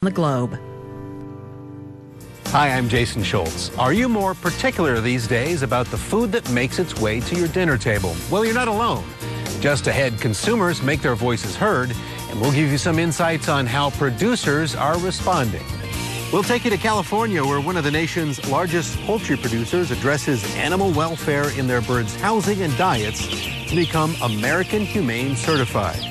the globe. Hi, I'm Jason Schultz. Are you more particular these days about the food that makes its way to your dinner table? Well, you're not alone. Just ahead, consumers make their voices heard, and we'll give you some insights on how producers are responding. We'll take you to California, where one of the nation's largest poultry producers addresses animal welfare in their birds' housing and diets to become American Humane certified.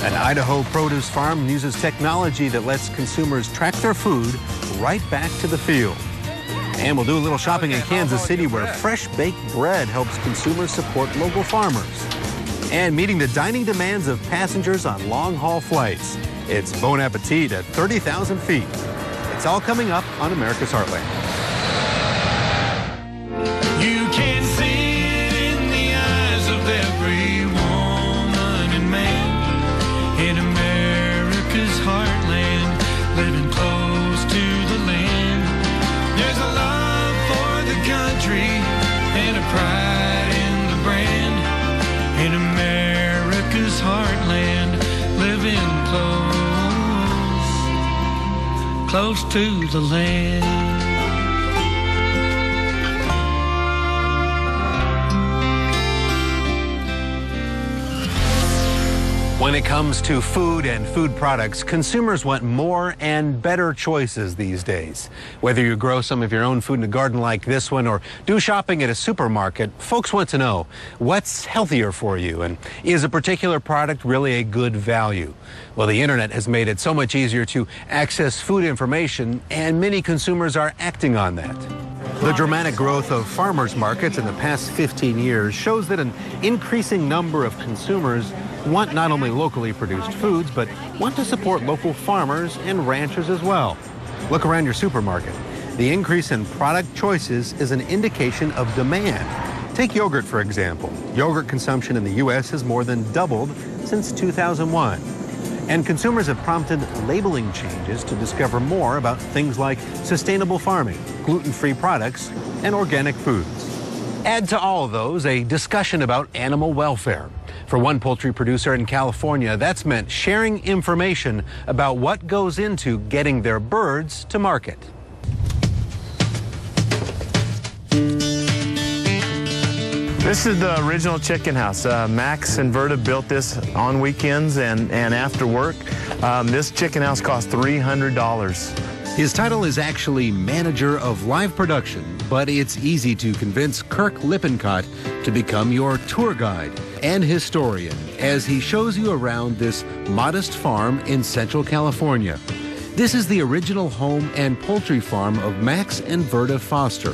An Idaho produce farm uses technology that lets consumers track their food right back to the field. And we'll do a little shopping in Kansas City, where fresh baked bread helps consumers support local farmers. And meeting the dining demands of passengers on long-haul flights. It's Bon Appetit at 30,000 feet. It's all coming up on America's Heartland. You can see it in the eyes of every woman and man in America's heartland, living close to the land. There's a love for the country and a pride in the brand. In America's heartland, living close to the land. When it comes to food and food products, consumers want more and better choices these days. Whether you grow some of your own food in a garden like this one or do shopping at a supermarket, folks want to know what's healthier for you, and is a particular product really a good value? Well, the internet has made it so much easier to access food information, and many consumers are acting on that. The dramatic growth of farmers markets in the past 15 years shows that an increasing number of consumers want not only locally produced foods, but want to support local farmers and ranchers as well. Look around your supermarket. The increase in product choices is an indication of demand. Take yogurt, for example. Yogurt consumption in the U.S. has more than doubled since 2001. And consumers have prompted labeling changes to discover more about things like sustainable farming, gluten-free products, and organic foods. Add to all of those a discussion about animal welfare. For one poultry producer in California, that's meant sharing information about what goes into getting their birds to market. This is the original chicken house. Max and Verta built this on weekends and after work. This chicken house cost $300. His title is actually Manager of Live Production, but it's easy to convince Kirk Lippincott to become your tour guide and historian as he shows you around this modest farm in Central California. This is the original home and poultry farm of Max and Verta Foster.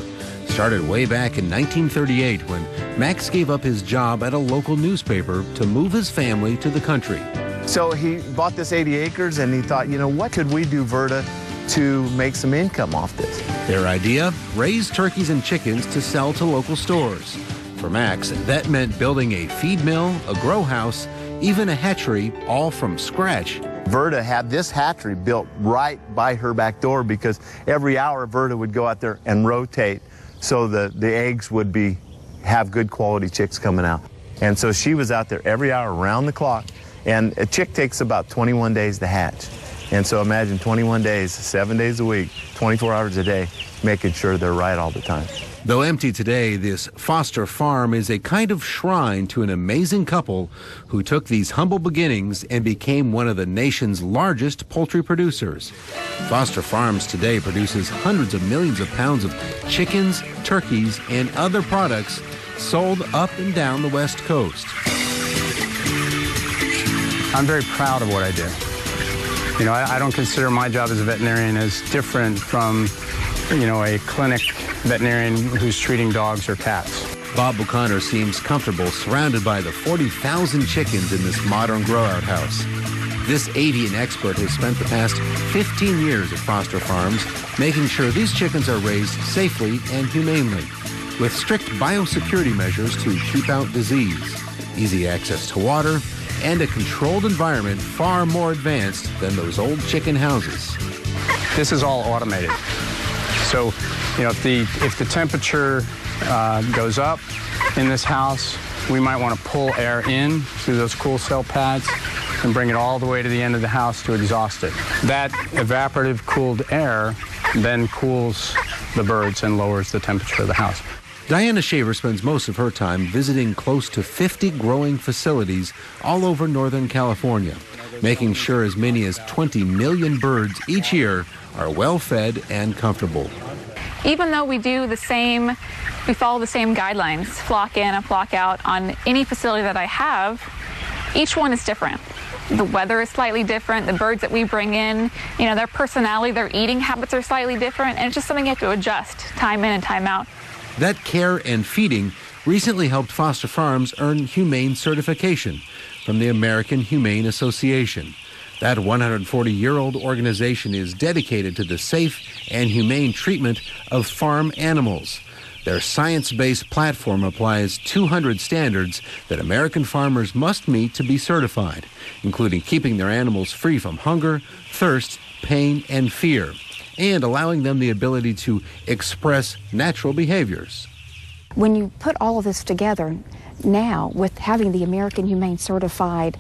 Started way back in 1938 when Max gave up his job at a local newspaper to move his family to the country. So he bought this 80 acres and he thought, you know, what could we do, Verta, to make some income off this? Their idea? Raise turkeys and chickens to sell to local stores. For Max, that meant building a feed mill, a grow house, even a hatchery, all from scratch. Verta had this hatchery built right by her back door because every hour Verta would go out there and rotate so the eggs would have good quality chicks coming out. And so she was out there every hour around the clock, and a chick takes about 21 days to hatch. And so imagine 21 days, 7 days a week, 24 hours a day, making sure they're right all the time. Though empty today, this Foster farm is a kind of shrine to an amazing couple who took these humble beginnings and became one of the nation's largest poultry producers. Foster Farms today produces hundreds of millions of pounds of chickens, turkeys, and other products sold up and down the West Coast. I'm very proud of what I do. You know, I don't consider my job as a veterinarian as different from, you know, a clinic veterinarian who's treating dogs or cats. Bob Buchanan seems comfortable surrounded by the 40,000 chickens in this modern grow-out house. This avian expert has spent the past 15 years at Foster Farms making sure these chickens are raised safely and humanely, with strict biosecurity measures to keep out disease, easy access to water, and a controlled environment far more advanced than those old chicken houses. This is all automated. So, you know, if the temperature goes up in this house, we might want to pull air in through those cool cell pads. and bring it all the way to the end of the house to exhaust it. That evaporative cooled air then cools the birds and lowers the temperature of the house. Diana Shaver spends most of her time visiting close to 50 growing facilities all over Northern California, making sure as many as 20 million birds each year are well fed and comfortable. Even though we follow the same guidelines, flock in and flock out on any facility that I have, each one is different. The weather is slightly different. The birds that we bring in, their personality, their eating habits are slightly different, and it's just something you have to adjust time in and time out. That care and feeding recently helped Foster Farms earn Humane certification from the American Humane Association. That 140-year-old organization is dedicated to the safe and humane treatment of farm animals. Their science-based platform applies 200 standards that American farmers must meet to be certified, including keeping their animals free from hunger, thirst, pain, and fear, and allowing them the ability to express natural behaviors. When you put all of this together, now with having the American Humane certified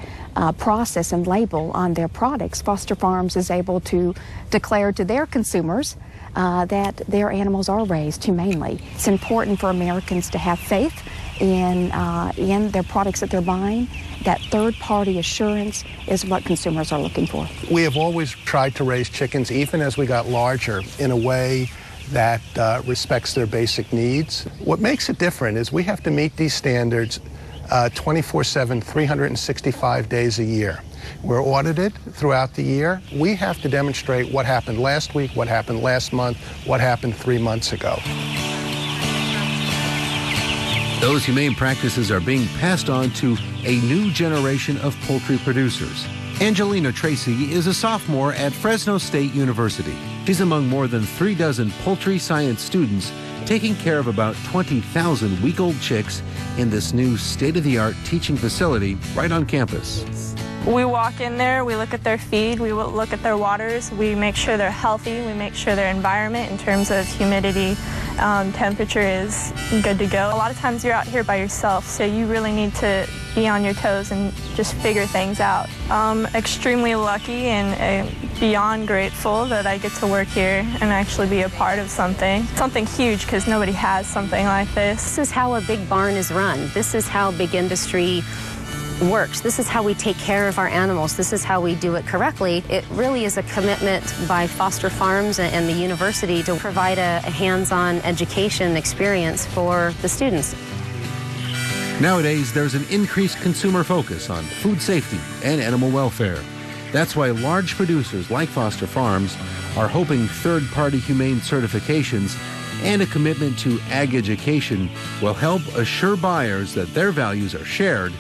process and label on their products, Foster Farms is able to declare to their consumers that their animals are raised humanely. It's important for Americans to have faith in their products that they're buying. That third-party assurance is what consumers are looking for. We have always tried to raise chickens, even as we got larger, in a way that respects their basic needs. What makes it different is we have to meet these standards 24/7, 365 days a year. We're audited throughout the year. We have to demonstrate what happened last week, what happened last month, what happened 3 months ago. Those humane practices are being passed on to a new generation of poultry producers. Angelina Tracy is a sophomore at Fresno State University. She's among more than 36 poultry science students taking care of about 20,000 week-old chicks in this new state-of-the-art teaching facility right on campus. We walk in there, we look at their feed, we look at their waters, we make sure they're healthy, we make sure their environment in terms of humidity, temperature is good to go. A lot of times you're out here by yourself, so you really need to be on your toes and just figure things out. I'm extremely lucky and beyond grateful that I get to work here and actually be a part of something huge, because nobody has something like this. This is how a big barn is run. This is how big industry works. This is how we take care of our animals. This is how we do it correctly. It really is a commitment by Foster Farms and the university to provide a hands-on education experience for the students. Nowadays, there's an increased consumer focus on food safety and animal welfare. That's why large producers like Foster Farms are hoping third-party humane certifications and a commitment to ag education will help assure buyers that their values are shared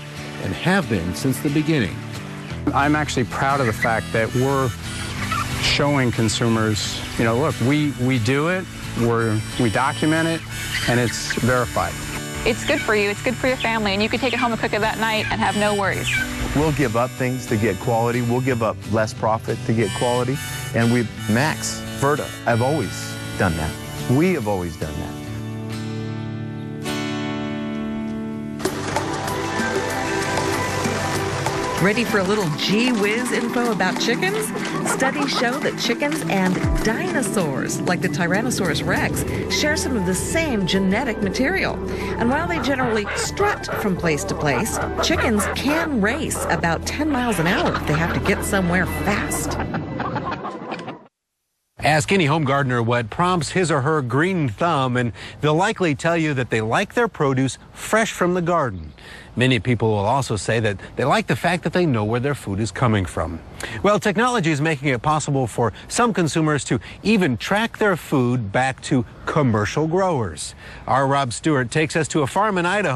and have been since the beginning. I'm actually proud of the fact that we're showing consumers, look, we do it, we document it, and it's verified. It's good for you, it's good for your family, and you can take it home and cook it that night and have no worries. We'll give up things to get quality. We'll give up less profit to get quality. And Max, Verda, I've always done that. We have always done that. Ready for a little gee whiz info about chickens? Studies show that chickens and dinosaurs, like the Tyrannosaurus rex, share some of the same genetic material. And while they generally strut from place to place, chickens can race about 10 miles an hour if they have to get somewhere fast. Ask any home gardener what prompts his or her green thumb, and they'll likely tell you that they like their produce fresh from the garden. Many people will also say that they like the fact that they know where their food is coming from. Well, technology is making it possible for some consumers to even track their food back to commercial growers. Our Rob Stewart takes us to a farm in Idaho.